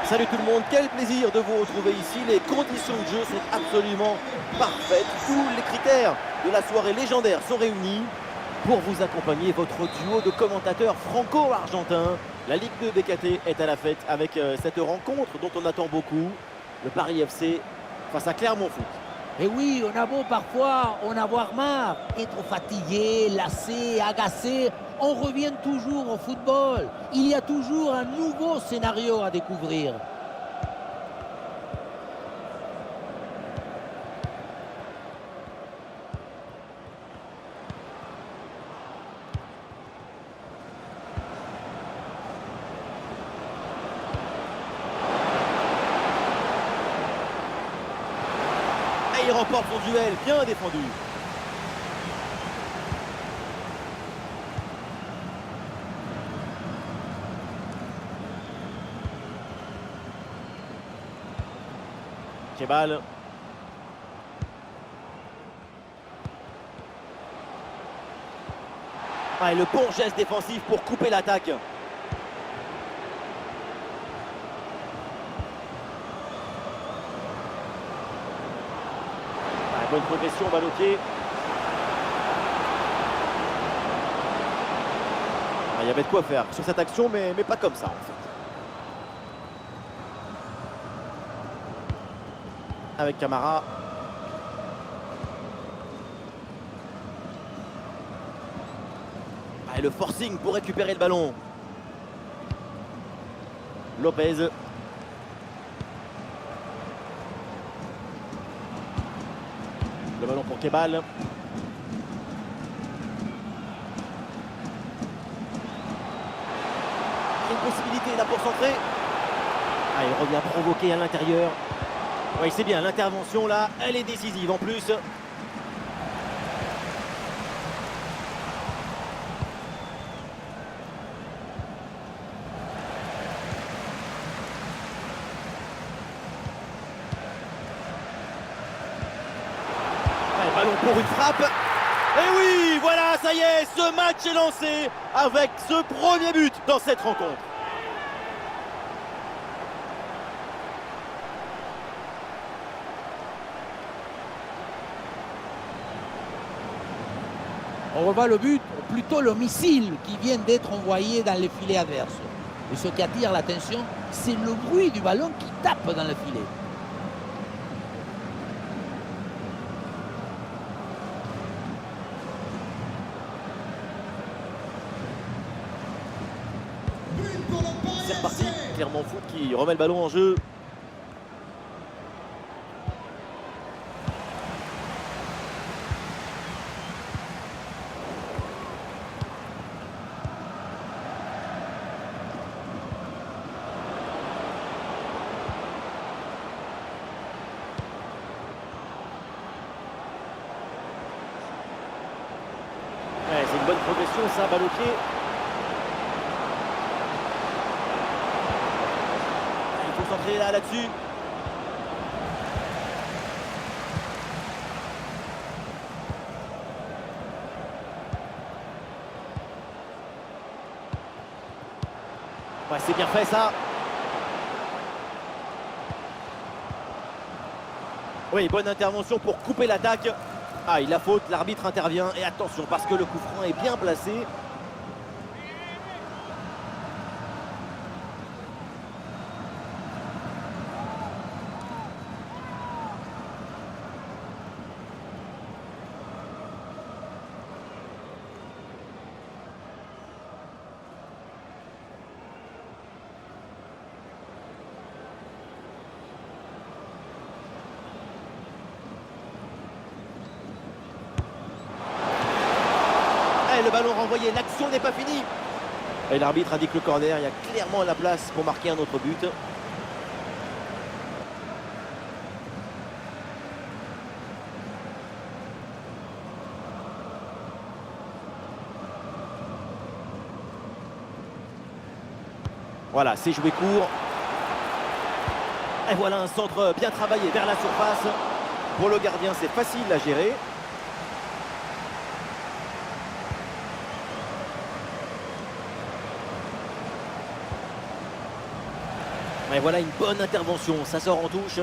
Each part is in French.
Salut tout le monde, quel plaisir de vous retrouver ici. Les conditions de jeu sont absolument parfaites. Tous les critères de la soirée légendaire sont réunis pour vous accompagner. Votre duo de commentateurs franco-argentins. La Ligue 2 BKT est à la fête avec cette rencontre dont on attend beaucoup. Le Paris FC face à Clermont Foot. Et oui, on a beau parfois en avoir marre, être fatigué, lassé, agacé, on revient toujours au football. Il y a toujours un nouveau scénario à découvrir. Et il remporte son duel, bien défendu. Kebal. Ah, et le bon geste défensif pour couper l'attaque. Ah, bonne progression, balle au pied. Ah, il y avait de quoi faire sur cette action, mais pas comme ça en fait. Avec Camara. Ah, et le forcing pour récupérer le ballon. Lopez. Le ballon pour Kebal. Une possibilité là pour centrer. Ah, il revient provoquer à l'intérieur. Oui, c'est bien, l'intervention là, elle est décisive en plus. Allez, ballon pour une frappe. Et oui, voilà, ça y est, ce match est lancé avec ce premier but dans cette rencontre. On revoit le but, ou plutôt le missile qui vient d'être envoyé dans le filet adverse. Et ce qui attire l'attention, c'est le bruit du ballon qui tape dans le filet. C'est reparti, Clermont Foot qui remet le ballon en jeu. Ouais, c'est une bonne progression ça, balle au pied. Il faut centrer là-dessus. Ouais, c'est bien fait ça. Oui, bonne intervention pour couper l'attaque. Ah, il a faute, l'arbitre intervient. Et attention, parce que le coup franc est bien placé. Et le ballon renvoyé, l'action n'est pas finie. Et l'arbitre indique le corner, il y a clairement la place pour marquer un autre but. Voilà, c'est joué court. Et voilà un centre bien travaillé vers la surface. Pour le gardien, c'est facile à gérer. Et voilà une bonne intervention, ça sort en touche.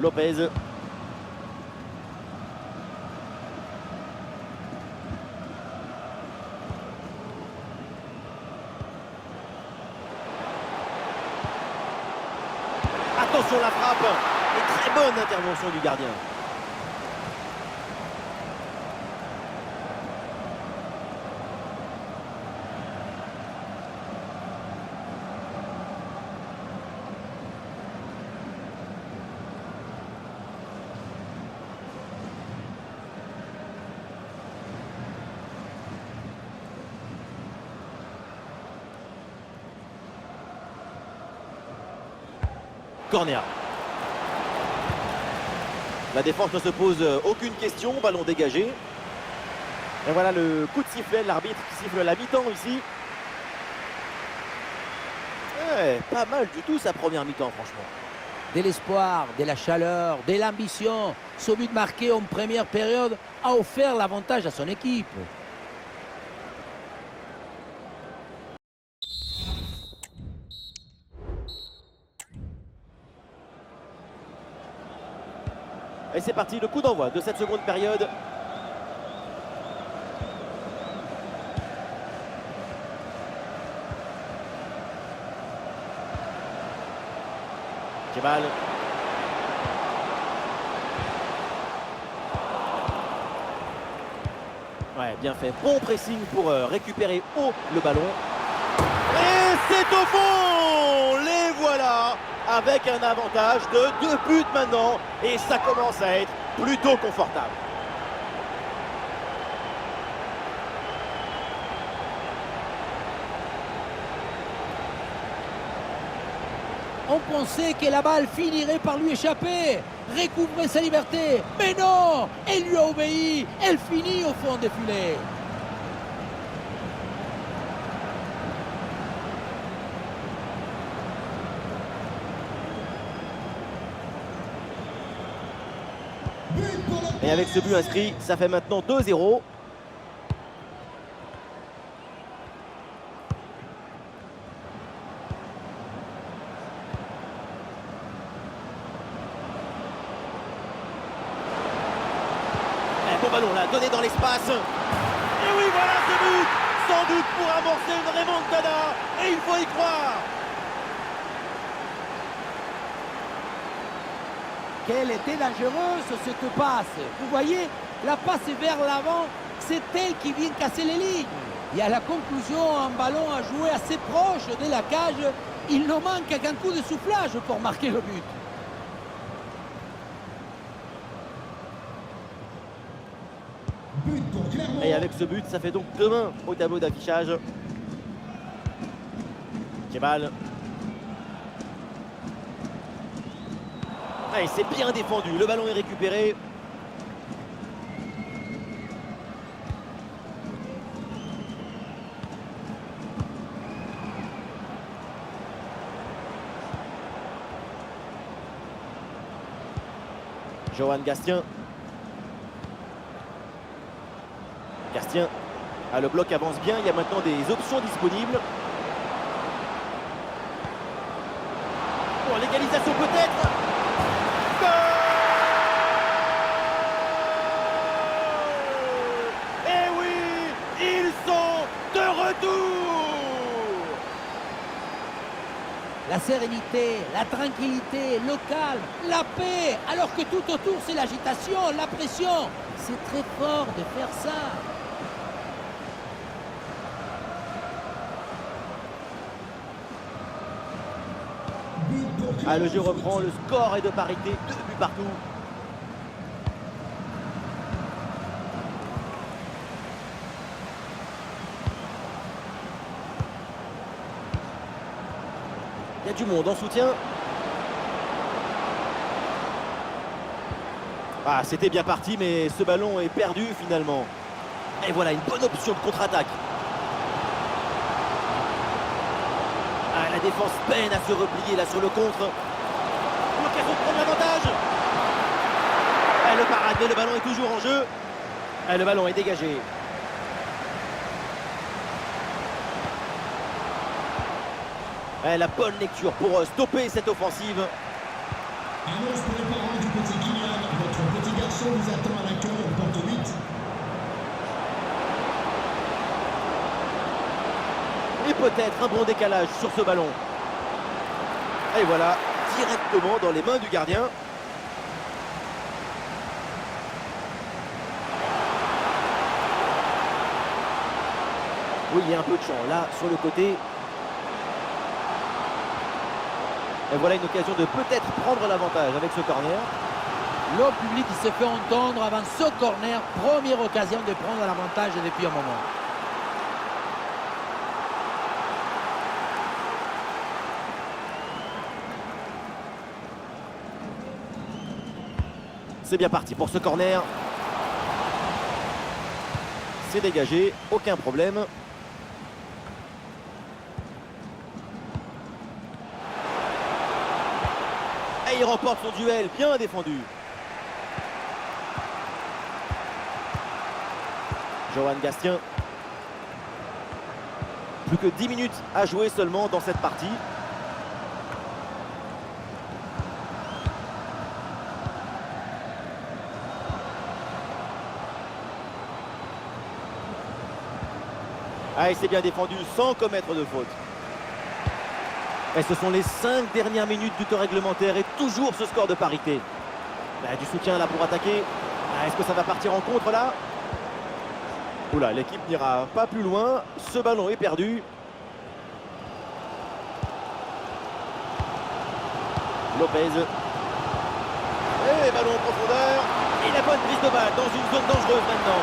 Lopez. Attention la frappe. Et très bonne intervention du gardien. Corner. La défense ne se pose aucune question, ballon dégagé. Et voilà le coup de sifflet, l'arbitre qui siffle la mi-temps ici. Ouais, pas mal du tout sa première mi-temps franchement. De l'espoir, de la chaleur, de l'ambition. Ce but marqué en première période a offert l'avantage à son équipe. Et c'est parti, le coup d'envoi de cette seconde période. Kemal. Ouais, bien fait. Bon pressing pour récupérer haut le ballon. Et c'est au fond! Les voilà! Avec un avantage de 2 buts maintenant. Et ça commence à être plutôt confortable. On pensait que la balle finirait par lui échapper, recouvrer sa liberté. Mais non, elle lui a obéi. Elle finit au fond des filets. Et avec ce but inscrit, ça fait maintenant 2-0. Bon ballon là, donné dans l'espace. Et oui, voilà ce but. Sans doute pour amorcer une remontada. Et il faut y croire. Quelle était dangereuse cette passe. Vous voyez, la passe vers l'avant, c'est elle qui vient casser les lignes. Et à la conclusion, un ballon à jouer assez proche de la cage. Il ne manque qu'un coup de soufflage pour marquer le but. Et avec ce but, ça fait donc 2-1 au tableau d'affichage. Kemal. Et c'est bien défendu, le ballon est récupéré. Johan Gastien. Gastien. Ah, le bloc avance bien, il y a maintenant des options disponibles. Pour l'égalisation peut-être. Et oui, ils sont de retour. La sérénité, la tranquillité, le calme, la paix, alors que tout autour c'est l'agitation, la pression. C'est très fort de faire ça. Ah, le jeu reprend, le score est de parité, 2 buts partout. Il y a du monde en soutien. Ah, c'était bien parti, mais ce ballon est perdu finalement. Et voilà, une bonne option de contre-attaque. Ah, la défense peine à se replier là sur le contre. L'occasion de prendre l'avantage. Regardez, le ballon est toujours en jeu. Et le ballon est dégagé. Et la bonne lecture pour stopper cette offensive. Annonce pour les parents du petit Kylian. Votre petit garçon vous attend à l'accueil en porte 8. Et peut-être un bon décalage sur ce ballon. Et voilà, directement dans les mains du gardien. Oui, il y a un peu de champ là, sur le côté. Et voilà une occasion de peut-être prendre l'avantage avec ce corner. Le public il se fait entendre avant ce corner. Première occasion de prendre l'avantage depuis un moment. C'est bien parti pour ce corner. C'est dégagé, aucun problème. Et il remporte son duel, bien défendu. Johan Gastien. Plus que 10 minutes à jouer seulement dans cette partie. Ah, il s'est bien défendu sans commettre de faute. Et ce sont les 5 dernières minutes du temps réglementaire et toujours ce score de parité. Du soutien là pour attaquer. Est-ce que ça va partir en contre là? Oula, l'équipe n'ira pas plus loin. Ce ballon est perdu. Lopez. Et ballon en profondeur. Et la bonne prise de balle dans une zone dangereuse maintenant.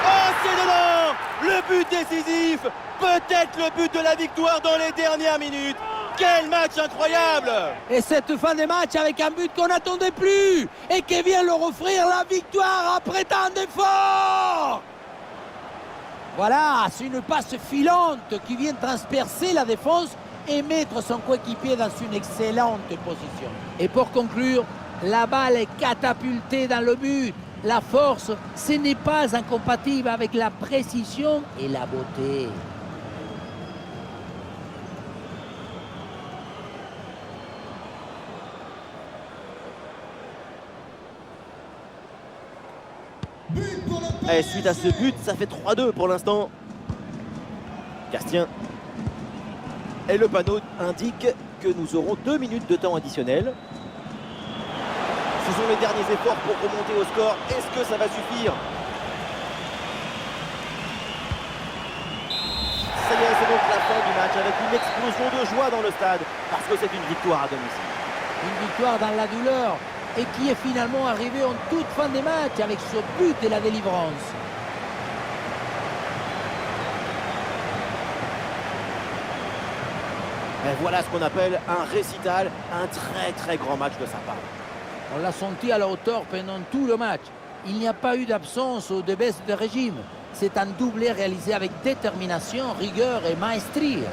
Oh, c'est dedans! Le but décisif! Peut-être le but de la victoire dans les dernières minutes. Quel match incroyable! Et cette fin de match avec un but qu'on n'attendait plus et qui vient leur offrir la victoire après tant d'efforts. Voilà, c'est une passe filante qui vient transpercer la défense et mettre son coéquipier dans une excellente position. Et pour conclure, la balle est catapultée dans le but. La force, ce n'est pas incompatible avec la précision et la beauté. Et suite à ce but, ça fait 3-2 pour l'instant. Gastien. Et le panneau indique que nous aurons 2 minutes de temps additionnel. Ce sont les derniers efforts pour remonter au score. Est-ce que ça va suffire? Ça y est, c'est donc la fin du match avec une explosion de joie dans le stade. Parce que c'est une victoire à domicile. Une victoire dans la douleur et qui est finalement arrivée en toute fin de match avec ce but et la délivrance. Et voilà ce qu'on appelle un récital, un très très grand match de sa part. On l'a senti à la hauteur pendant tout le match. Il n'y a pas eu d'absence ou de baisse de régime. C'est un doublé réalisé avec détermination, rigueur et maestrie.